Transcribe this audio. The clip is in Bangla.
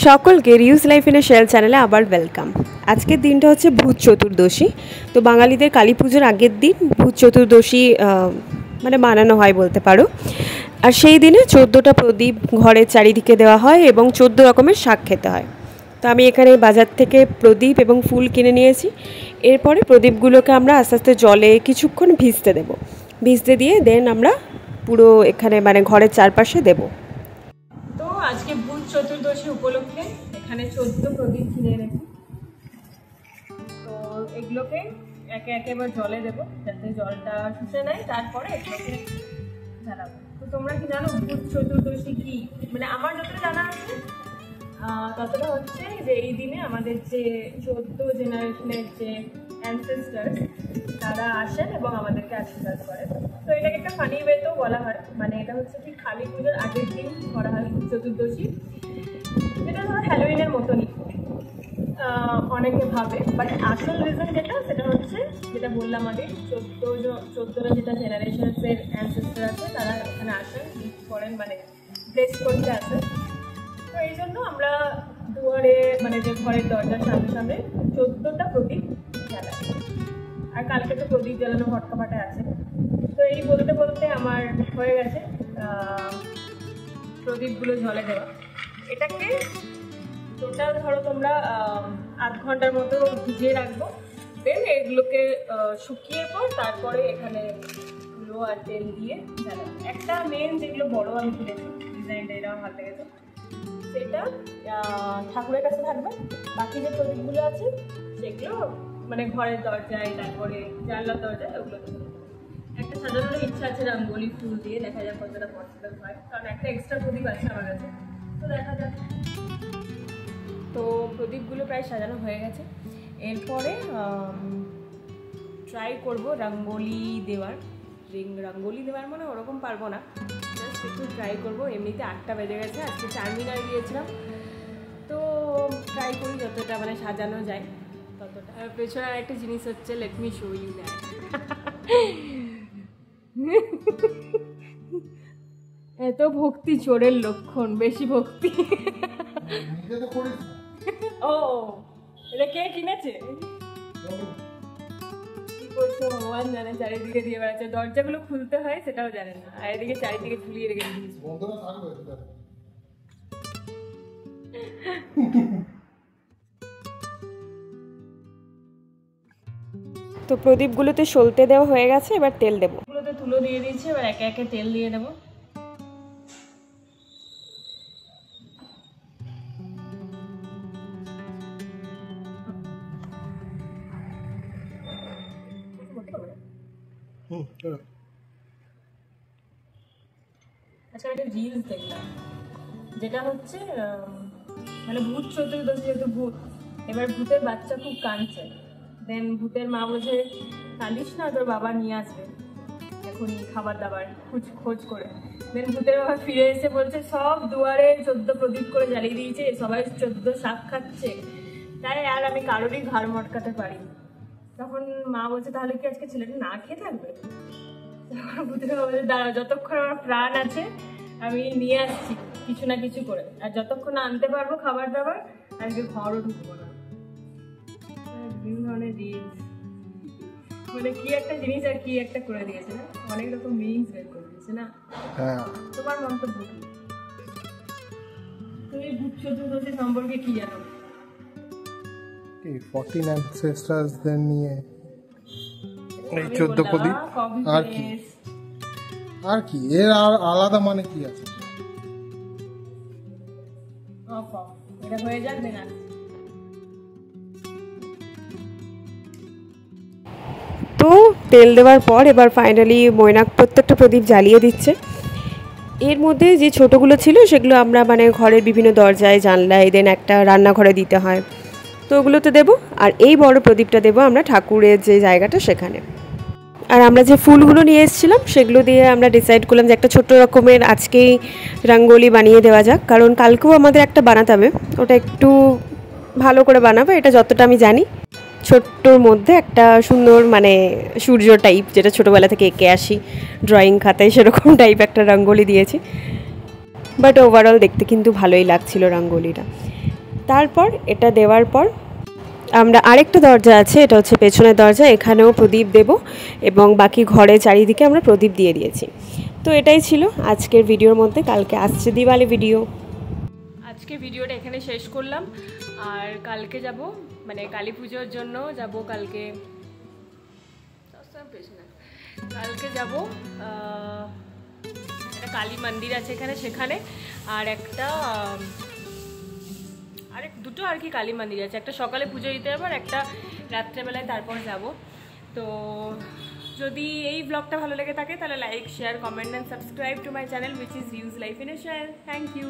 সকলকে reuse life in a shell চ্যানেলে আবার ওয়েলকাম। আজকের দিনটা হচ্ছে ভূত চতুর্দশী। তো বাঙালিদের কালী পুজোর আগের দিন ভূত চতুর্দশী মানে মানানো হয় বলতে পারো। আর সেই দিনে 14টা প্রদীপ ঘরের চারিদিকে দেওয়া হয় এবং 14 রকমের শাক খেতে হয়। তো আমি এখানে বাজার থেকে প্রদীপ এবং ফুল কিনে নিয়েছি। এরপরে প্রদীপগুলোকে আমরা আস্তে আস্তে জলে কিছুক্ষণ ভিজতে দিয়ে দেন আমরা পুরো এখানে মানে ঘরের চারপাশে দেবো। তো আজকে ভূত চতুর্দশী উপলক্ষে এখানে 14 প্রদীপ কিনে এনেছি। তো এগুলোকে একে একে এবার জলে দেবো যাতে জলটা শুষে নেয়, তারপরে এগুলোকে জ্বালাবো। তো তোমরা কি জানো ভূত চতুর্দশী কি? মানে আমার যতটা জানা আছে ততটা হচ্ছে যে এই দিনে আমাদের যে 14 জেনারেশনের যে অ্যানসেস্টার্স তারা আসেন এবং আমাদেরকে আশীর্বাদ করে। তো এটাকে একটা ফানি ওয়েতেও বলা হয়, মানে এটা হচ্ছে ঠিক কালী পুজোর আগের দিন করা হয় ভূত চতুর্দশী। এটা ধরো হ্যালোউইনের মতনই অনেকে ভাবে, বাট আসল রিজন সেটা হচ্ছে যেটা বললাম আগে, 14টা যেটা জেনারেশনসের অ্যানসেস্টার আছে তারা এখানে আসেন, গিফট করেন, মানে ব্লেস করতে আসেন। তো এই জন্য আমরা দুয়ারে মানে যে ঘরের দরজার সামনে 14টা প্রদীপ জ্বালাই। আর কালকে তো প্রদীপ জ্বালানো ঘটকাপাটা আছে। তো এই বলতে বলতে আমার হয়ে গেছে প্রদীপগুলো ঝলে দেওয়া। এটাকে টোটাল ধরো তোমরা আধ ঘন্টার মতো ভিজিয়ে রাখবো। দেন এগুলোকে শুকিয়ে পর তারপরে এখানে ধুলো আর তেল দিয়ে জ্বালাবো। একটা মেন যেগুলো বড় আমি কিনেছি, ডিজাইনটা এরকম ভালো লেগেছে, সেটা ঠাকুরের কাছে থাকবে। বাকি যে প্রদীপগুলো আছে সেগুলো মানে ঘরের দরজায়, তারপরে জানলার দরজায়, ওগুলো একটা সাজানোর ইচ্ছা আছে রঙ্গোলি ফুল দিয়ে। দেখা যাক কতটা পসিবল হয়, কারণ একটা এক্সট্রা প্রদীপ আছে আমার কাছে, তো দেখা যাক। তো প্রদীপগুলো প্রায় সাজানো হয়ে গেছে। এরপরে ট্রাই করব রঙ্গোলি দেওয়ার। রঙ্গোলি দেওয়ার মানে ওরকম পারবো না, জাস্ট একটু ট্রাই করবো। এমনিতে 8টা বেজে গেছে, আজকে চারমিনার গিয়েছিলাম, তো ট্রাই করি যতটা মানে সাজানো যায় ততটা। আর পেছনে আরেকটা জিনিস হচ্ছে, let me show you that. এত ভক্তি চোরের লক্ষণ, বেশি ভক্তি। ও এটা কে কিনেছে? কি করছে ভগবান জানে, চারিদিকে দিয়ে বেড়াচ্ছে। দরজাগুলো খুলতে হয় সেটাও জানে না, আর এদিকে চারিদিকে ঝুলিয়ে রেখে দিয়েছে। তো প্রদীপগুলোতে সলতে দেওয়া হয়ে গেছে, এবার তেল দেবো। এগুলোতে তুলো দিয়ে দিয়েছি, এবার একে একে তেল দিয়ে দেবো। আচ্ছা, একটা রিলস দেখলাম যেটা হচ্ছে মানে ভূত চতুর্দশী, যেহেতু ভূত, এবার ভূতের বাচ্চা খুব কাঁদছে। দেন ভূতের মা বলছে কাঁদিস না, তোর বাবা নিয়ে আসবে এখনই খাবার দাবার খোঁজ করে। দেন ভূতের বাবা ফিরে এসে বলছে সব দুয়ারে 14 প্রদীপ করে জ্বালিয়ে দিয়েছে, সবাই 14 শাক খাচ্ছে, তাই আর আমি কারোরই ঘাড় মটকাতে পারি। তখন মা বলছে তাহলে কি আজকে ছেলেটা না খেয়ে থাকবে? ভূতের বাবা বলছে দাঁড়া, যতক্ষণ আমার প্রাণ আছে আমি নিয়ে আসছি কিছু না কিছু করে, আর যতক্ষণ আনতে পারবো খাবার দাবার আজকে ঘরও ঢুকবো না। বিভিন্ন ধরনের রিলস, মানে কি একটা জিনিস আর কি একটা করে দিয়েছে না, অনেক রকম মিনিংস বের করে দিয়েছে না। তোমার মন্তব্য কি? তুমি ভূত চতুর্দশী সম্পর্কে কি জানো? 14 অ্যানসেস্টার্সদের নিয়ে এই 14 প্রদীপ, আর কি এর আর আলাদা মানে কি আছে? এটা হয়ে যাক না। তো তেল দেওয়ার পর এবার ফাইনালি মৈনাক প্রত্যেকটা প্রদীপ জ্বালিয়ে দিচ্ছে। এর মধ্যে যে ছোটোগুলো ছিল সেগুলো আমরা মানে ঘরের বিভিন্ন দরজায়, জানলায়, দেন একটা রান্নাঘরে দিতে হয়, তো ওগুলোতে দেবো। আর এই বড় প্রদীপটা দেবো আমরা ঠাকুরের যে জায়গাটা সেখানে। আর আমরা যে ফুলগুলো নিয়ে এসেছিলাম সেগুলো দিয়ে আমরা ডিসাইড করলাম যে একটা ছোট্ট রকমের আজকেই রঙ্গোলি বানিয়ে দেওয়া যাক, কারণ কালকেও আমাদের একটা বানাতে হবে, ওটা একটু ভালো করে বানাবো। এটা যতটা আমি জানি ছোট্টর মধ্যে একটা সুন্দর মানে সূর্য টাইপ, যেটা ছোটোবেলা থেকে এঁকে আসি ড্রয়িং খাতায়, সেরকম টাইপ একটা রঙ্গোলি দিয়েছি। বাট ওভারঅল দেখতে কিন্তু ভালোই লাগছিল রঙ্গোলিটা। তারপর এটা দেওয়ার পর আমরা আরেকটা দরজা আছে, এটা হচ্ছে পেছনের দরজা, এখানেও প্রদীপ দেব এবং বাকি ঘরে চারিদিকে আমরা প্রদীপ দিয়ে দিয়েছি। তো এটাই ছিল আজকের ভিডিওর মধ্যে। কালকে আসছে দিওয়ালি ভিডিও। আজকে ভিডিওটা এখানে শেষ করলাম। আর কালকে যাব, মানে কালী পুজোর জন্য যাব কালকে। কালকে যাব একটা কালী মন্দির আছে এখানে, সেখানে। আর একটা দুটো আর কি কালী মন্দির আছে, একটা সকালে পুজো দিতে হবে আর একটা রাত্রেবেলায় তারপর যাব। তো যদি এই ব্লগটা ভালো লেগে থাকে তাহলে like, share, comment and subscribe to my channel which is views life in a share. Thank you.